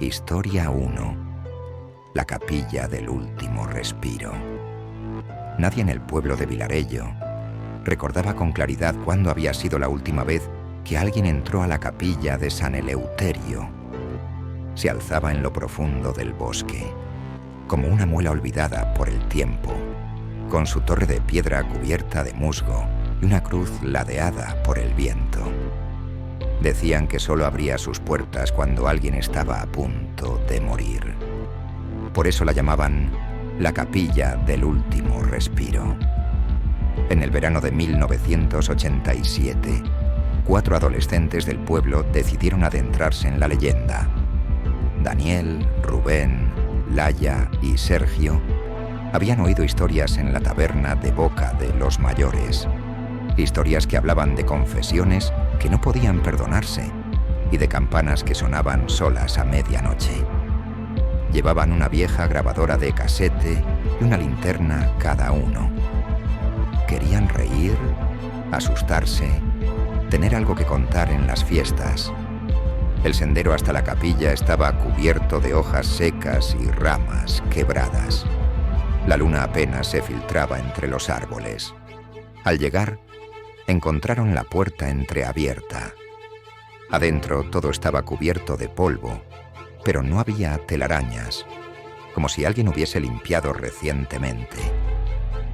Historia 1. La capilla del último respiro. Nadie en el pueblo de Vilarello recordaba con claridad cuándo había sido la última vez que alguien entró a la capilla de San Eleuterio. Se alzaba en lo profundo del bosque, como una muela olvidada por el tiempo, con su torre de piedra cubierta de musgo y una cruz ladeada por el viento. Decían que solo abría sus puertas cuando alguien estaba a punto de morir. Por eso la llamaban la capilla del último respiro. En el verano de 1987, 4 adolescentes del pueblo decidieron adentrarse en la leyenda. Daniel, Rubén, Laia y Sergio habían oído historias en la taberna de Boca de los Mayores. Historias que hablaban de confesiones que no podían perdonarse y de campanas que sonaban solas a medianoche. Llevaban una vieja grabadora de casete y una linterna cada uno. Querían reír, asustarse, tener algo que contar en las fiestas. El sendero hasta la capilla estaba cubierto de hojas secas y ramas quebradas. La luna apenas se filtraba entre los árboles. Al llegar, encontraron la puerta entreabierta. Adentro todo estaba cubierto de polvo, pero no había telarañas, como si alguien hubiese limpiado recientemente.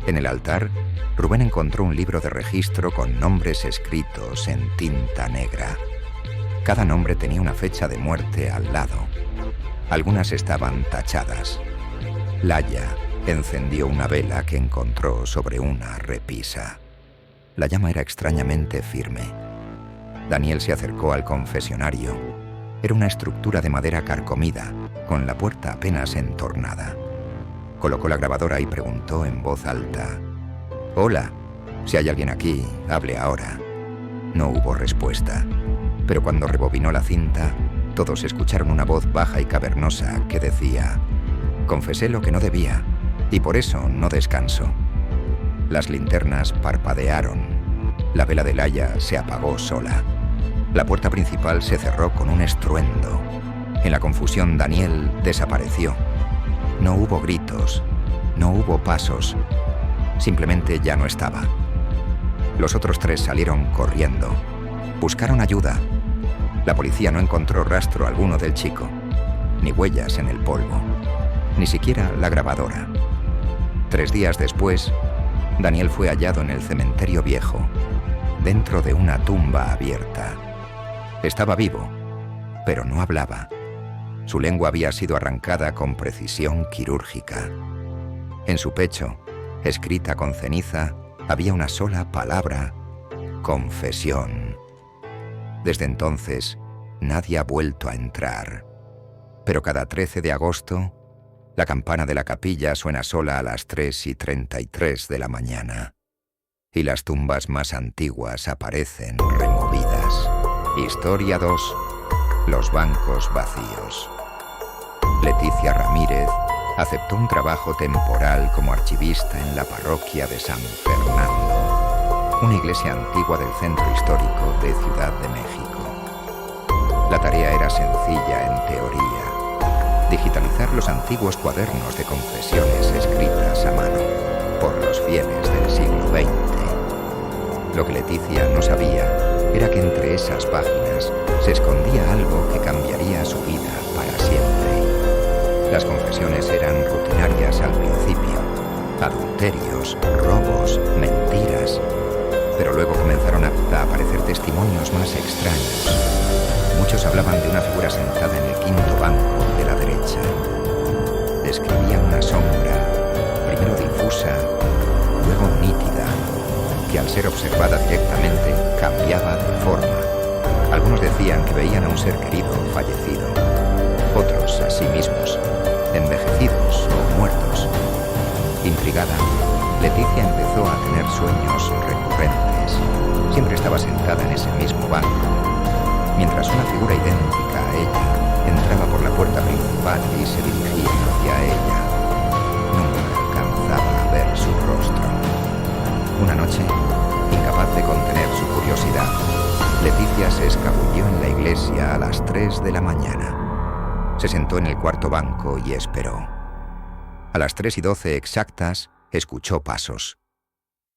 En el altar, Rubén encontró un libro de registro con nombres escritos en tinta negra. Cada nombre tenía una fecha de muerte al lado. Algunas estaban tachadas. Laia encendió una vela que encontró sobre una repisa. La llama era extrañamente firme. Daniel se acercó al confesionario. Era una estructura de madera carcomida, con la puerta apenas entornada. Colocó la grabadora y preguntó en voz alta: «Hola, si hay alguien aquí, hable ahora». No hubo respuesta, pero cuando rebobinó la cinta, todos escucharon una voz baja y cavernosa que decía: «Confesé lo que no debía, y por eso no descanso». Las linternas parpadearon. La vela de Laia se apagó sola. La puerta principal se cerró con un estruendo. En la confusión, Daniel desapareció. No hubo gritos, no hubo pasos. Simplemente ya no estaba. Los otros 3 salieron corriendo. Buscaron ayuda. La policía no encontró rastro alguno del chico, ni huellas en el polvo, ni siquiera la grabadora. 3 días después, Daniel fue hallado en el cementerio viejo, dentro de una tumba abierta. Estaba vivo, pero no hablaba. Su lengua había sido arrancada con precisión quirúrgica. En su pecho, escrita con ceniza, había una sola palabra: confesión. Desde entonces, nadie ha vuelto a entrar. Pero cada 13 de agosto, la campana de la capilla suena sola a las 3:33 de la mañana. Y las tumbas más antiguas aparecen removidas. Historia 2. Los bancos vacíos. Leticia Ramírez aceptó un trabajo temporal como archivista en la parroquia de San Fernando, una iglesia antigua del centro histórico de Ciudad de México. La tarea era sencilla en teoría: digitalizar los antiguos cuadernos de confesiones escritas a mano por los fieles del siglo XX. Lo que Leticia no sabía era que entre esas páginas se escondía algo que cambiaría su vida para siempre. Las confesiones eran rutinarias al principio: adulterios, robos, mentiras. Pero luego comenzaron a aparecer testimonios más extraños. Muchos hablaban de una figura sentada en el 5.º banco de la derecha. Describía una sombra, primero difusa, luego nítida, que al ser observada directamente cambiaba de forma. Algunos decían que veían a un ser querido fallecido, otros a sí mismos, envejecidos o muertos. Intrigada, Leticia empezó a tener sueños recurrentes. Siempre estaba sentada en ese mismo banco, mientras una figura idéntica a ella entraba por la puerta principal y se dirigía hacia ella. Nunca alcanzaba a ver su rostro. Una noche, incapaz de contener su curiosidad, Leticia se escabulló en la iglesia a las 3 de la mañana. Se sentó en el cuarto banco y esperó. A las 3:12 exactas, escuchó pasos.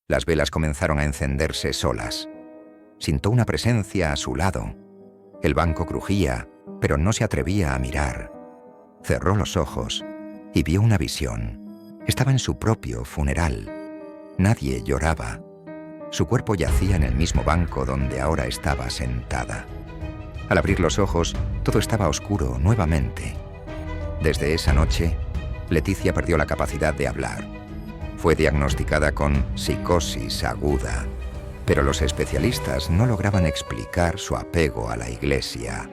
Las velas comenzaron a encenderse solas. Sintió una presencia a su lado. El banco crujía, pero no se atrevía a mirar. Cerró los ojos y vio una visión. Estaba en su propio funeral. Nadie lloraba. Su cuerpo yacía en el mismo banco donde ahora estaba sentada. Al abrir los ojos, todo estaba oscuro nuevamente. Desde esa noche, Leticia perdió la capacidad de hablar. Fue diagnosticada con psicosis aguda, pero los especialistas no lograban explicar su apego a la iglesia.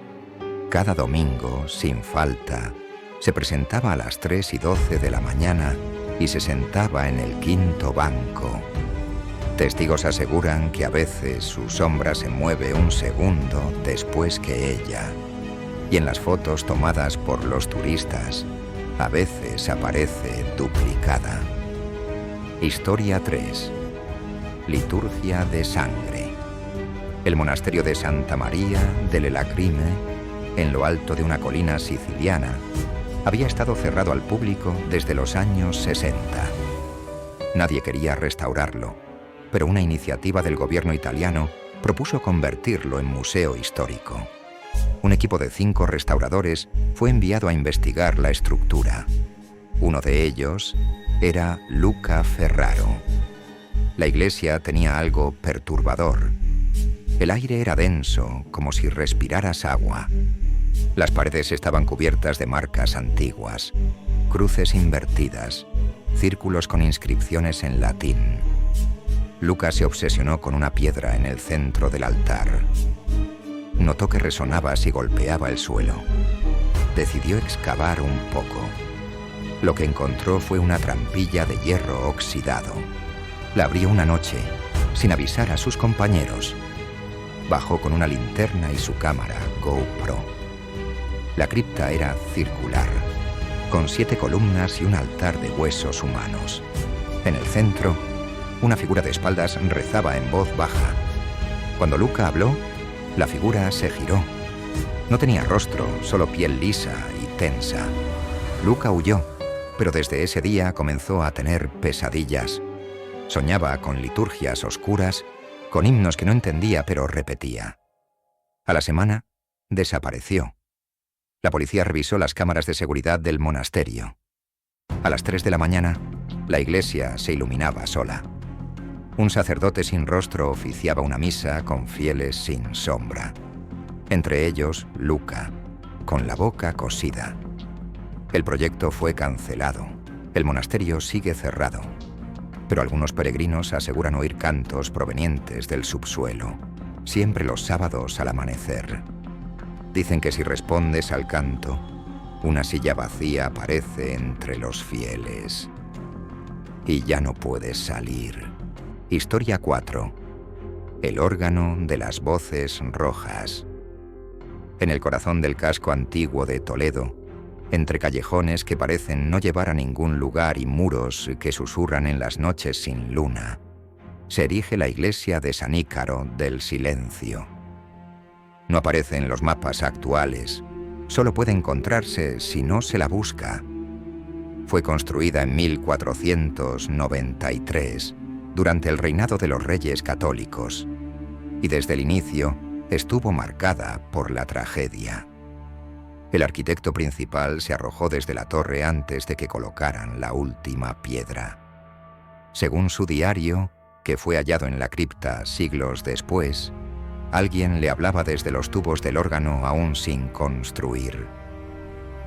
Cada domingo, sin falta, se presentaba a las 3:12 de la mañana y se sentaba en el quinto banco. Testigos aseguran que a veces su sombra se mueve un segundo después que ella. Y en las fotos tomadas por los turistas, a veces aparece duplicada. Historia 3. Liturgia de sangre. El monasterio de Santa María delle Lacrime, en lo alto de una colina siciliana, había estado cerrado al público desde los años 60. Nadie quería restaurarlo, pero una iniciativa del gobierno italiano propuso convertirlo en museo histórico. Un equipo de 5 restauradores fue enviado a investigar la estructura. Uno de ellos era Luca Ferraro. La iglesia tenía algo perturbador. El aire era denso, como si respiraras agua. Las paredes estaban cubiertas de marcas antiguas, cruces invertidas, círculos con inscripciones en latín. Luca se obsesionó con una piedra en el centro del altar. Notó que resonaba si golpeaba el suelo. Decidió excavar un poco. Lo que encontró fue una trampilla de hierro oxidado. La abrió una noche, sin avisar a sus compañeros. Bajó con una linterna y su cámara GoPro. La cripta era circular, con 7 columnas y un altar de huesos humanos. En el centro, una figura de espaldas rezaba en voz baja. Cuando Luca habló, la figura se giró. No tenía rostro, solo piel lisa y tensa. Luca huyó, pero desde ese día comenzó a tener pesadillas. Soñaba con liturgias oscuras, con himnos que no entendía pero repetía. A la semana, desapareció. La policía revisó las cámaras de seguridad del monasterio. A las 3 de la mañana, la iglesia se iluminaba sola. Un sacerdote sin rostro oficiaba una misa con fieles sin sombra. Entre ellos, Luca, con la boca cosida. El proyecto fue cancelado. El monasterio sigue cerrado. Pero algunos peregrinos aseguran oír cantos provenientes del subsuelo, siempre los sábados al amanecer. Dicen que si respondes al canto, una silla vacía aparece entre los fieles. Y ya no puedes salir. Historia 4. El órgano de las voces rojas. En el corazón del casco antiguo de Toledo, entre callejones que parecen no llevar a ningún lugar y muros que susurran en las noches sin luna, se erige la iglesia de San Ícaro del Silencio. No aparece en los mapas actuales, solo puede encontrarse si no se la busca. Fue construida en 1493, durante el reinado de los reyes católicos, y desde el inicio estuvo marcada por la tragedia. El arquitecto principal se arrojó desde la torre antes de que colocaran la última piedra. Según su diario, que fue hallado en la cripta siglos después, alguien le hablaba desde los tubos del órgano aún sin construir.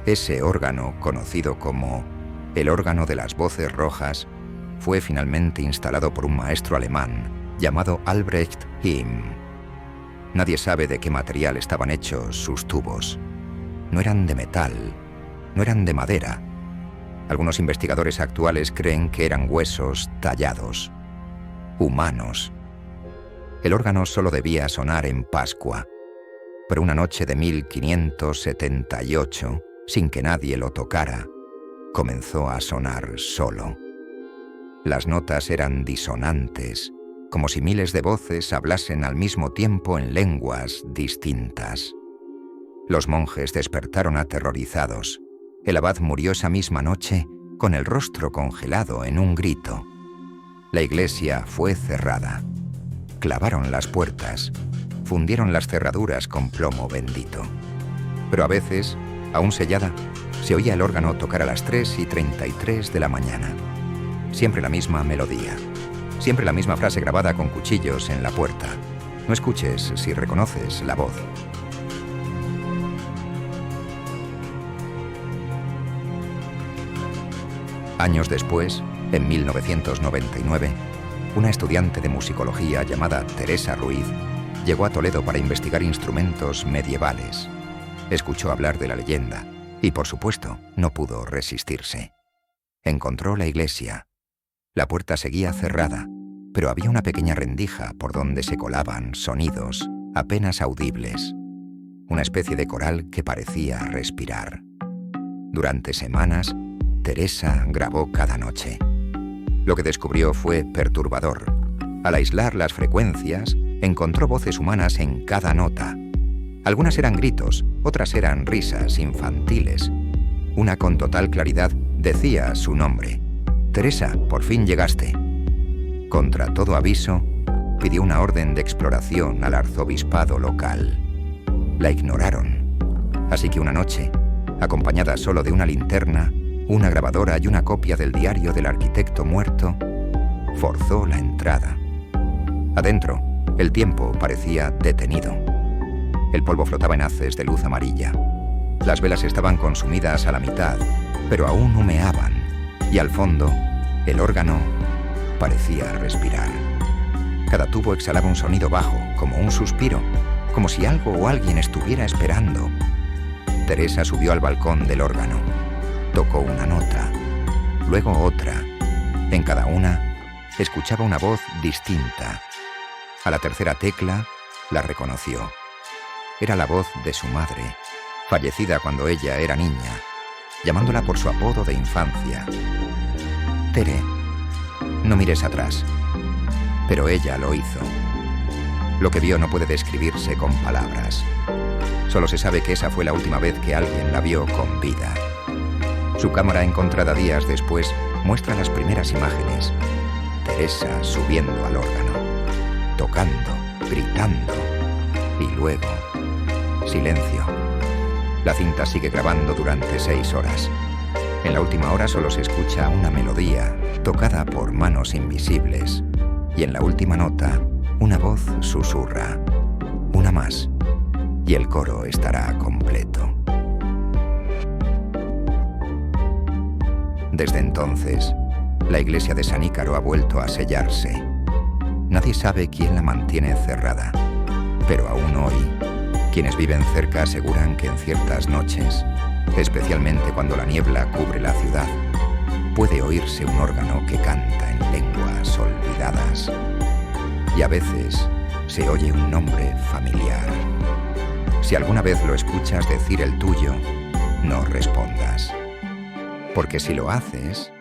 Ese órgano, conocido como el órgano de las voces rojas, fue finalmente instalado por un maestro alemán llamado Albrecht Himm. Nadie sabe de qué material estaban hechos sus tubos. No eran de metal, no eran de madera. Algunos investigadores actuales creen que eran huesos tallados, humanos. El órgano solo debía sonar en Pascua, pero una noche de 1578, sin que nadie lo tocara, comenzó a sonar solo. Las notas eran disonantes, como si miles de voces hablasen al mismo tiempo en lenguas distintas. Los monjes despertaron aterrorizados. El abad murió esa misma noche con el rostro congelado en un grito. La iglesia fue cerrada. Clavaron las puertas, fundieron las cerraduras con plomo bendito. Pero a veces, aún sellada, se oía el órgano tocar a las 3:33 de la mañana. Siempre la misma melodía, siempre la misma frase grabada con cuchillos en la puerta. No escuches si reconoces la voz. Años después, en 1999, una estudiante de musicología llamada Teresa Ruiz llegó a Toledo para investigar instrumentos medievales. Escuchó hablar de la leyenda y, por supuesto, no pudo resistirse. Encontró la iglesia. La puerta seguía cerrada, pero había una pequeña rendija por donde se colaban sonidos apenas audibles. Una especie de coral que parecía respirar. Durante semanas, Teresa grabó cada noche. Lo que descubrió fue perturbador. Al aislar las frecuencias, encontró voces humanas en cada nota. Algunas eran gritos, otras eran risas infantiles. Una con total claridad decía su nombre. Teresa, por fin llegaste. Contra todo aviso, pidió una orden de exploración al arzobispado local. La ignoraron. Así que una noche, acompañada solo de una linterna, una grabadora y una copia del diario del arquitecto muerto, forzó la entrada. Adentro, el tiempo parecía detenido. El polvo flotaba en haces de luz amarilla. Las velas estaban consumidas a la mitad, pero aún humeaban, y al fondo, el órgano parecía respirar. Cada tubo exhalaba un sonido bajo, como un suspiro, como si algo o alguien estuviera esperando. Teresa subió al balcón del órgano. Tocó una nota, luego otra. En cada una, escuchaba una voz distinta. A la tercera tecla, la reconoció. Era la voz de su madre, fallecida cuando ella era niña, llamándola por su apodo de infancia. Tere, no mires atrás. Pero ella lo hizo. Lo que vio no puede describirse con palabras. Solo se sabe que esa fue la última vez que alguien la vio con vida. Su cámara, encontrada días después, muestra las primeras imágenes. Teresa subiendo al órgano, tocando, gritando, y luego, silencio. La cinta sigue grabando durante 6 horas. En la última hora solo se escucha una melodía, tocada por manos invisibles. Y en la última nota, una voz susurra. Una más, y el coro estará completo. Desde entonces, la iglesia de San Ícaro ha vuelto a sellarse. Nadie sabe quién la mantiene cerrada, pero aún hoy, quienes viven cerca aseguran que en ciertas noches, especialmente cuando la niebla cubre la ciudad, puede oírse un órgano que canta en lenguas olvidadas. Y a veces se oye un nombre familiar. Si alguna vez lo escuchas decir el tuyo, no respondas. Porque si lo haces,